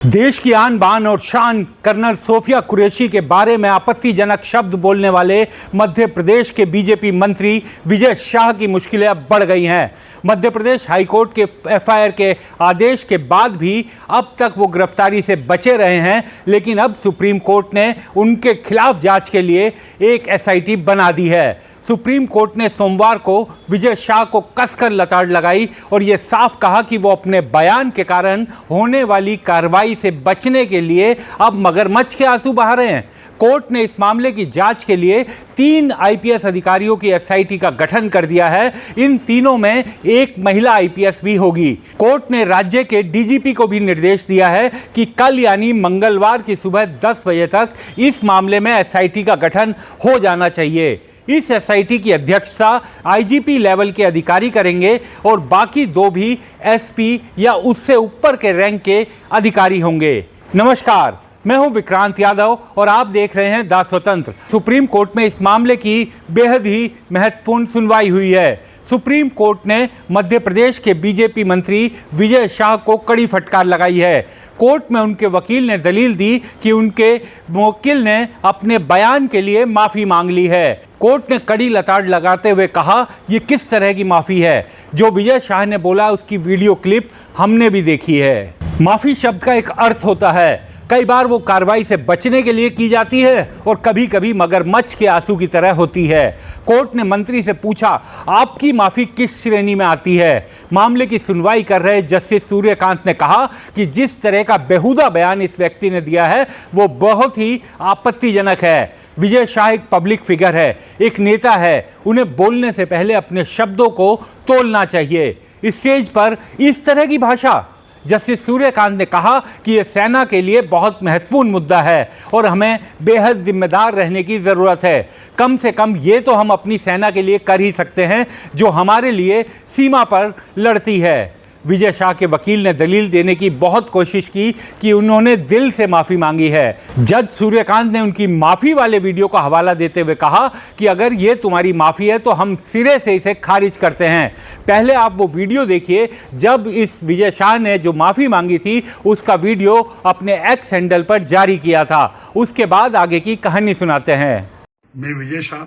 देश की आन बान और शान कर्नल सोफिया कुरैशी के बारे में आपत्तिजनक शब्द बोलने वाले मध्य प्रदेश के बीजेपी मंत्री विजय शाह की मुश्किलें अब बढ़ गई हैं। मध्य प्रदेश हाईकोर्ट के एफआईआर के आदेश के बाद भी अब तक वो गिरफ्तारी से बचे रहे हैं, लेकिन अब सुप्रीम कोर्ट ने उनके खिलाफ जांच के लिए एक एसआईटी बना दी है। सुप्रीम कोर्ट ने सोमवार को विजय शाह को कसकर लताड़ लगाई और ये साफ कहा कि वो अपने बयान के कारण होने वाली कार्रवाई से बचने के लिए अब मगरमच्छ के आंसू बहा रहे हैं। कोर्ट ने इस मामले की जांच के लिए 3 आईपीएस अधिकारियों की एसआईटी का गठन कर दिया है। इन तीनों में एक महिला आईपीएस भी होगी। कोर्ट ने राज्य के डीजीपी को भी निर्देश दिया है कि कल यानी मंगलवार की सुबह 10 बजे तक इस मामले में एसआईटी का गठन हो जाना चाहिए। इस एसआईटी की अध्यक्षता आईजीपी लेवल के अधिकारी करेंगे और बाकी 2 भी एसपी या उससे ऊपर के रैंक के अधिकारी होंगे। नमस्कार, मैं हूं विक्रांत यादव और आप देख रहे हैं द स्वतंत्र। सुप्रीम कोर्ट में इस मामले की बेहद ही महत्वपूर्ण सुनवाई हुई है। सुप्रीम कोर्ट ने मध्य प्रदेश के बीजेपी मंत्री विजय शाह को कड़ी फटकार लगाई है। कोर्ट में उनके वकील ने दलील दी कि उनके वकील ने अपने बयान के लिए माफ़ी मांग ली है। कोर्ट ने कड़ी लताड़ लगाते हुए कहा, ये किस तरह की माफ़ी है? जो विजय शाह ने बोला उसकी वीडियो क्लिप हमने भी देखी है। माफ़ी शब्द का एक अर्थ होता है। कई बार वो कार्रवाई से बचने के लिए की जाती है और कभी कभी मगरमच्छ के आंसू की तरह होती है। कोर्ट ने मंत्री से पूछा, आपकी माफ़ी किस श्रेणी में आती है? मामले की सुनवाई कर रहे जस्टिस सूर्यकांत ने कहा कि जिस तरह का बेहुदा बयान इस व्यक्ति ने दिया है वो बहुत ही आपत्तिजनक है। विजय शाह एक पब्लिक फिगर है, एक नेता है। उन्हें बोलने से पहले अपने शब्दों को तोलना चाहिए। स्टेज पर इस तरह की भाषा। जस्टिस सूर्यकांत ने कहा कि यह सेना के लिए बहुत महत्वपूर्ण मुद्दा है और हमें बेहद जिम्मेदार रहने की ज़रूरत है। कम से कम ये तो हम अपनी सेना के लिए कर ही सकते हैं जो हमारे लिए सीमा पर लड़ती है। विजय शाह के वकील ने दलील देने की बहुत कोशिश की कि उन्होंने दिल से माफ़ी मांगी है। जज सूर्यकांत ने उनकी माफ़ी वाले वीडियो का हवाला देते हुए कहा कि अगर ये तुम्हारी माफ़ी है तो हम सिरे से इसे खारिज करते हैं। पहले आप वो वीडियो देखिए जब इस विजय शाह ने जो माफ़ी मांगी थी उसका वीडियो अपने एक्स हैंडल पर जारी किया था। उसके बाद आगे की कहानी सुनाते हैं। मैं विजय शाह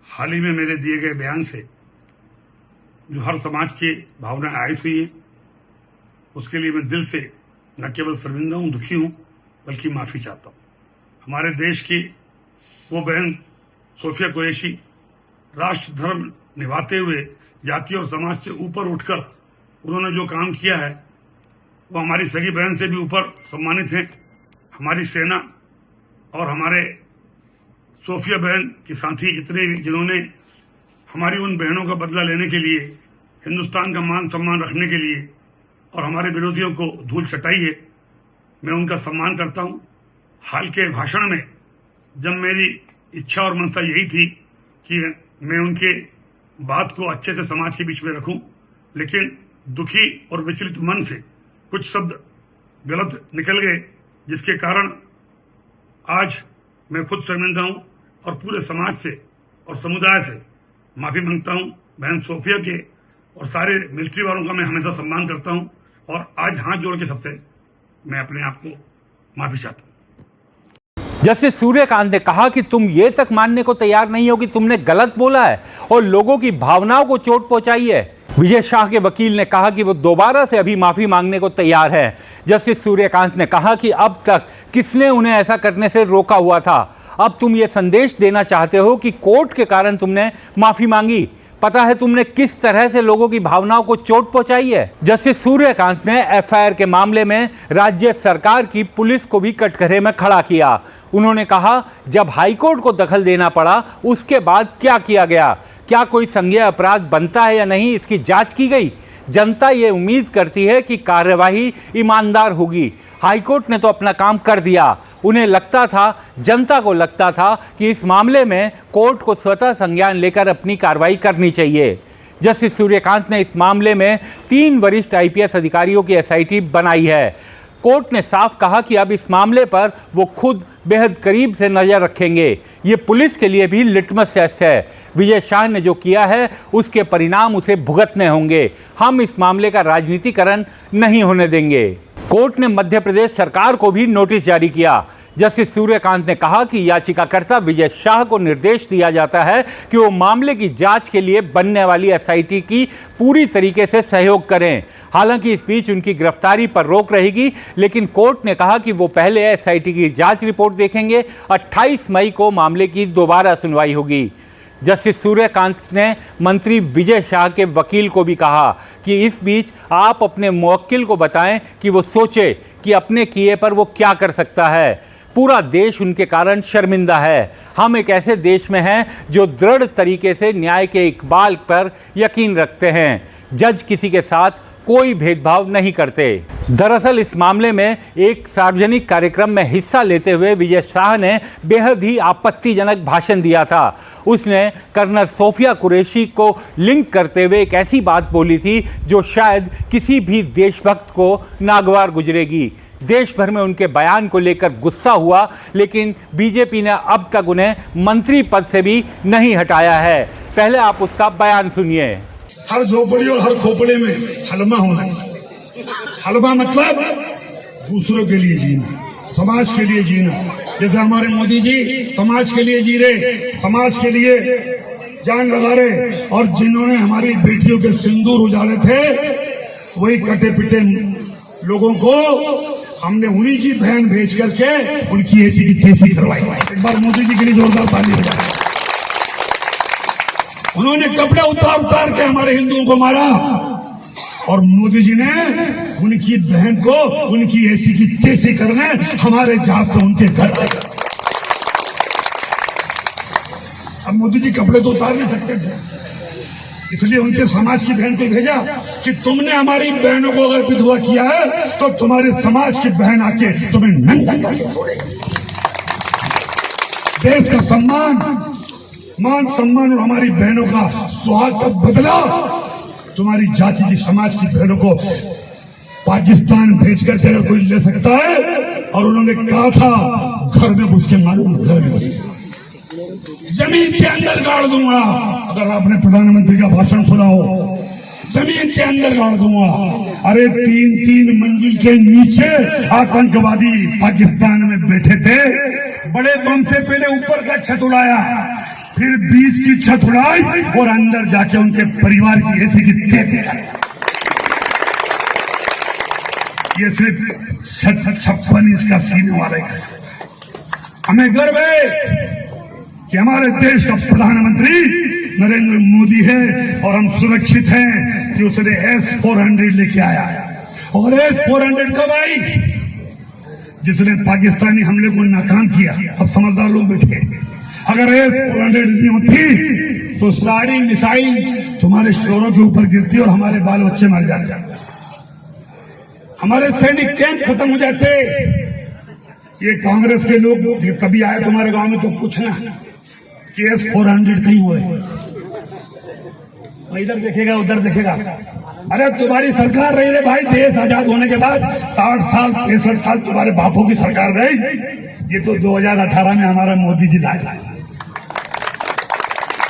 हाल ही में मेरे दिए गए बयान से जो हर समाज की भावनाएं आयत हुई है उसके लिए मैं दिल से न केवल शर्मिंदा हूं, दुखी हूं, बल्कि माफी चाहता हूं। हमारे देश की वो बहन सोफिया कुरैशी राष्ट्र धर्म निभाते हुए जाति और समाज से ऊपर उठकर उन्होंने जो काम किया है वो हमारी सगी बहन से भी ऊपर सम्मानित है। हमारी सेना और हमारे सोफिया बहन के साथी जितने भी जिन्होंने हमारी उन बहनों का बदला लेने के लिए, हिंदुस्तान का मान सम्मान रखने के लिए और हमारे विरोधियों को धूल चटाई है, मैं उनका सम्मान करता हूं। हाल के भाषण में जब मेरी इच्छा और मनसा यही थी कि मैं उनके बात को अच्छे से समाज के बीच में रखूं, लेकिन दुखी और विचलित मन से कुछ शब्द गलत निकल गए, जिसके कारण आज मैं खुद शर्मिंदा हूं और पूरे समाज से और समुदाय से माफी मांगता हूं। बहन सोफिया के और सारे मिलिट्री वालों का मैं हमेशा सम्मान करता हूं और आज हाथ जोड़ के सबसे मैं अपने आप को माफी चाहता हूं। जस्टिस सूर्यकांत ने कहा कि तुम ये तक मानने को तैयार नहीं हो कि तुमने गलत बोला है और लोगों की भावनाओं को चोट पहुंचाई है। विजय शाह के वकील ने कहा कि वो दोबारा से अभी माफी मांगने को तैयार है। जस्टिस सूर्यकांत ने कहा कि अब तक किसने उन्हें ऐसा करने से रोका हुआ था? अब तुम ये संदेश देना चाहते हो कि कोर्ट के कारण तुमने माफी मांगी। पता है तुमने किस तरह से लोगों की भावनाओं को चोट पहुंचाई है। जस्टिस सूर्यकांत ने एफआईआर के मामले में राज्य सरकार की पुलिस को भी कटघरे में खड़ा किया। उन्होंने कहा, जब हाईकोर्ट को दखल देना पड़ा उसके बाद क्या किया गया? क्या कोई संज्ञेय अपराध बनता है या नहीं, इसकी जांच की गई। जनता ये उम्मीद करती है कि कार्यवाही ईमानदार होगी। हाईकोर्ट ने तो अपना काम कर दिया। उन्हें लगता था, जनता को लगता था कि इस मामले में कोर्ट को स्वतः संज्ञान लेकर अपनी कार्रवाई करनी चाहिए। जस्टिस सूर्यकांत ने इस मामले में 3 वरिष्ठ आईपीएस अधिकारियों की एसआईटी बनाई है। कोर्ट ने साफ कहा कि अब इस मामले पर वो खुद बेहद करीब से नजर रखेंगे। ये पुलिस के लिए भी लिटमस टेस्ट है। विजय शाह ने जो किया है उसके परिणाम उसे भुगतने होंगे। हम इस मामले का राजनीतिकरण नहीं होने देंगे। कोर्ट ने मध्य प्रदेश सरकार को भी नोटिस जारी किया। जस्टिस सूर्यकांत ने कहा कि याचिकाकर्ता विजय शाह को निर्देश दिया जाता है कि वो मामले की जांच के लिए बनने वाली एसआईटी की पूरी तरीके से सहयोग करें। हालांकि इस बीच उनकी गिरफ्तारी पर रोक रहेगी, लेकिन कोर्ट ने कहा कि वो पहले एसआईटी की जांच रिपोर्ट देखेंगे। 28 मई को मामले की दोबारा सुनवाई होगी। जस्टिस सूर्यकांत ने मंत्री विजय शाह के वकील को भी कहा कि इस बीच आप अपने मुवक्किल को बताएं कि वो सोचे कि अपने किए पर वो क्या कर सकता है। पूरा देश उनके कारण शर्मिंदा है। हम एक ऐसे देश में हैं जो दृढ़ तरीके से न्याय के इकबाल पर यकीन रखते हैं। जज किसी के साथ कोई भेदभाव नहीं करते। दरअसल इस मामले में एक सार्वजनिक कार्यक्रम में हिस्सा लेते हुए विजय शाह ने बेहद ही आपत्तिजनक भाषण दिया था। उसने कर्नल सोफिया कुरैशी को लिंक करते हुए एक ऐसी बात बोली थी जो शायद किसी भी देशभक्त को नागवार गुजरेगी। देश भर में उनके बयान को लेकर गुस्सा हुआ, लेकिन बीजेपी ने अब तक उन्हें मंत्री पद से भी नहीं हटाया है। पहले आप उसका बयान सुनिए। हर झोपड़ी और हर खोपड़े में हलमा होना चाहिए। हलमा मतलब दूसरों के लिए जीना, समाज के लिए जीना। जैसे हमारे मोदी जी समाज के लिए जी रहे, समाज के लिए जान लगा रहे, और जिन्होंने हमारी बेटियों के सिंदूर उजाड़े थे वही कटे पिटे लोगों को हमने उन्हीं की बहन भेज करके उनकी ऐसी की तैसी करवाई। एक बार मोदी जी के लिए जोरदार ताली बजाएं। उन्होंने कपड़े उतार उतार के हमारे हिंदुओं को मारा, और मोदी जी ने उनकी बहन को उनकी ऐसी की तैसी करने हमारे जहाज से उनके घर आए। अब मोदी जी कपड़े तो उतार नहीं सकते थे, इसलिए उनके समाज की बहन को भेजा कि तुमने हमारी बहनों को अगर विधवा किया है तो तुम्हारे समाज की बहन आके तुम्हें नंगा करके छोड़ेगी। देश का सम्मान, मान सम्मान और हमारी बहनों का सुहाग का बदला तुम्हारी जाति की समाज की बहनों को पाकिस्तान भेजकर अगर कोई ले सकता है, और उन्होंने कहा था घर में घुस के मालूम, घर में घुस जमीन के अंदर गाड़ दूंगा। अगर आपने प्रधानमंत्री का भाषण सुना हो, जमीन के अंदर गाड़ दूंगा। अरे 3-3 मंजिल के नीचे आतंकवादी पाकिस्तान में बैठे थे। बड़े बम से पहले ऊपर का छत उड़ाया, फिर बीच की छत उड़ाई और अंदर जाके उनके परिवार की ऐसी की तैसी। ये सिर्फ 56 इंच का सीने वाले। हमें गर्व है कि हमारे देश का प्रधानमंत्री नरेंद्र मोदी है, और हम सुरक्षित हैं कि उसने S-400 लेके आया। और S-400 कब आई? जिसने पाकिस्तानी हमले को नाकाम किया। सब समझदार लोग बैठे। अगर S-400 नहीं होती तो सारी मिसाइल तुम्हारे शोरों के ऊपर गिरती और हमारे बाल बच्चे मर जाते, हमारे सैनिक कैंप खत्म हो जाते। ये कांग्रेस के लोग कभी आए तुम्हारे गांव में तो पूछना कि S-400 कहीं हुए, इधर देखेगा उधर देखेगा। अरे तुम्हारी सरकार रही रे भाई, देश आजाद होने के बाद 60 साल 65 साल तुम्हारे बापों की सरकार रही। ये तो 2018 में हमारा मोदी जी लाए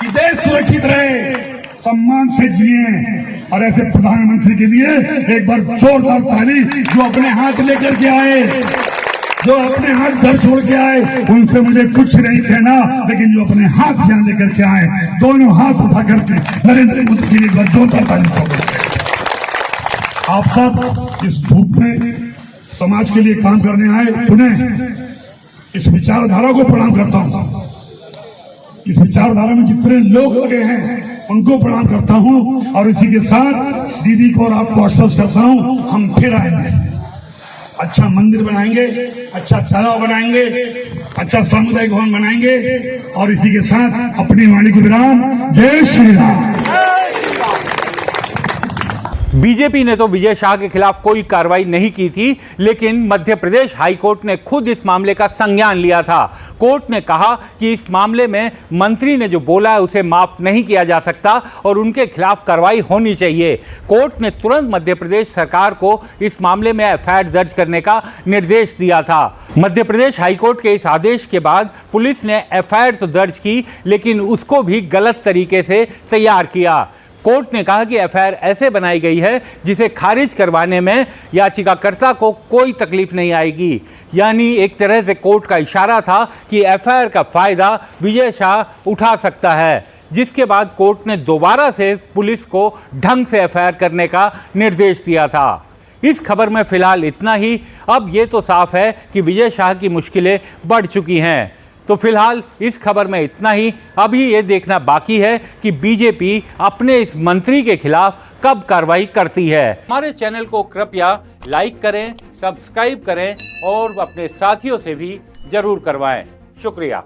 कि देश सुरक्षित रहे, सम्मान से जिए। और ऐसे प्रधानमंत्री के लिए एक बार जोरदार ताली, जो अपने हाथ लेकर के आए, जो अपने हाथ घर छोड़ के आए। उनसे मुझे कुछ नहीं कहना, लेकिन जो अपने हाथ यहाँ लेकर के आए, दोनों हाथ उठा करके नरेंद्र मोदी के लिए एक बार जोरदार ताली ठोकें। आप सब इस धूप में समाज के लिए काम करने आए, उन्हें इस विचारधारा को प्रणाम करता हूँ। इस विचारधारा में जितने लोग लगे हैं उनको प्रणाम करता हूँ, और इसी के साथ दीदी को और आपको आश्वस्त करता हूँ, हम फिर आएंगे। अच्छा मंदिर बनाएंगे, अच्छा तालाब बनाएंगे, अच्छा सामुदायिक भवन बनाएंगे, और इसी के साथ अपनी वाणी को विराम। जय श्री राम। बीजेपी ने तो विजय शाह के खिलाफ कोई कार्रवाई नहीं की थी, लेकिन मध्य प्रदेश हाईकोर्ट ने खुद इस मामले का संज्ञान लिया था। कोर्ट ने कहा कि इस मामले में मंत्री ने जो बोला है उसे माफ नहीं किया जा सकता और उनके खिलाफ कार्रवाई होनी चाहिए। कोर्ट ने तुरंत मध्य प्रदेश सरकार को इस मामले में एफआईआर दर्ज करने का निर्देश दिया था। मध्य प्रदेश हाईकोर्ट के इस आदेश के बाद पुलिस ने एफआईआर तो दर्ज की, लेकिन उसको भी गलत तरीके से तैयार किया। कोर्ट ने कहा कि एफआईआर ऐसे बनाई गई है जिसे खारिज करवाने में याचिकाकर्ता को कोई तकलीफ नहीं आएगी। यानी एक तरह से कोर्ट का इशारा था कि एफआईआर का फायदा विजय शाह उठा सकता है, जिसके बाद कोर्ट ने दोबारा से पुलिस को ढंग से एफआईआर करने का निर्देश दिया था। इस खबर में फिलहाल इतना ही। अब ये तो साफ है कि विजय शाह की मुश्किलें बढ़ चुकी हैं। तो फिलहाल इस खबर में इतना ही। अभी ये देखना बाकी है कि बीजेपी अपने इस मंत्री के खिलाफ कब कार्रवाई करती है। हमारे चैनल को कृपया लाइक करें, सब्सक्राइब करें और अपने साथियों से भी जरूर करवाएं। शुक्रिया।